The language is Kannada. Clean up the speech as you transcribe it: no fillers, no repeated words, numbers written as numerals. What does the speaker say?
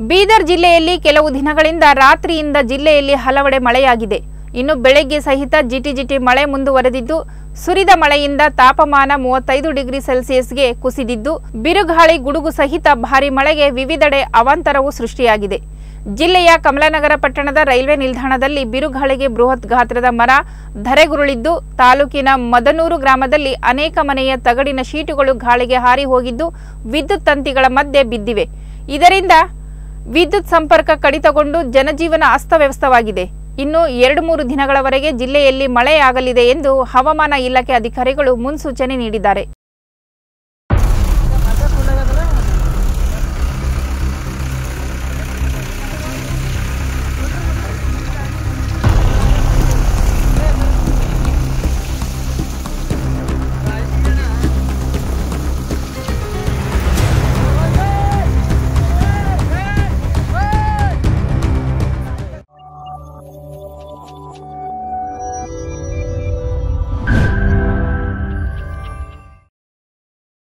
ಬೀದರ್ ಜಿಲ್ಲೆಯಲ್ಲಿ ಕೆಲವು ದಿನಗಳಿಂದ ರಾತ್ರಿಯಿಂದ ಜಿಲ್ಲೆಯಲ್ಲಿ ಹಲವೆಡೆ ಮಳೆಯಾಗಿದೆ. ಇನ್ನು ಬೆಳಗ್ಗೆ ಸಹಿತ ಜಿಟಿಜಿಟಿ ಮಳೆ ಮುಂದುವರೆದಿದ್ದು, ಸುರಿದ ಮಳೆಯಿಂದ ತಾಪಮಾನ 35 ಡಿಗ್ರಿ ಸೆಲ್ಸಿಯಸ್ಗೆ ಕುಸಿದಿದ್ದು, ಬಿರುಗಾಳಿ ಗುಡುಗು ಸಹಿತ ಭಾರೀ ಮಳೆಗೆ ವಿವಿಧೆಡೆ ಅವಾಂತರವು ಸೃಷ್ಟಿಯಾಗಿದೆ. ಜಿಲ್ಲೆಯ ಕಮಲನಗರ ಪಟ್ಟಣದ ರೈಲ್ವೆ ನಿಲ್ದಾಣದಲ್ಲಿ ಬಿರುಗಾಳಿಗೆ ಬೃಹತ್ ಗಾತ್ರದ ಮರ ಧರೆಗುರುಳಿದ್ದು, ತಾಲೂಕಿನ ಮದನೂರು ಗ್ರಾಮದಲ್ಲಿ ಅನೇಕ ಮನೆಯ ತಗಡಿನ ಶೀಟುಗಳು ಗಾಳಿಗೆ ಹಾರಿ ಹೋಗಿದ್ದು, ವಿದ್ಯುತ್ ತಂತಿಗಳ ಮಧ್ಯೆ ಬಿದ್ದಿವೆ. ಇದರಿಂದ ವಿದ್ಯುತ್ ಸಂಪರ್ಕ ಕಡಿತಗೊಂಡು ಜನಜೀವನ ಅಸ್ತವ್ಯಸ್ತವಾಗಿದೆ. ಇನ್ನು 2-3 ದಿನಗಳವರೆಗೆ ಜಿಲ್ಲೆಯಲ್ಲಿ ಮಳೆಯಾಗಲಿದೆ ಎಂದು ಹವಾಮಾನ ಇಲಾಖೆ ಅಧಿಕಾರಿಗಳು ಮುನ್ಸೂಚನೆ ನೀಡಿದ್ದಾರೆ.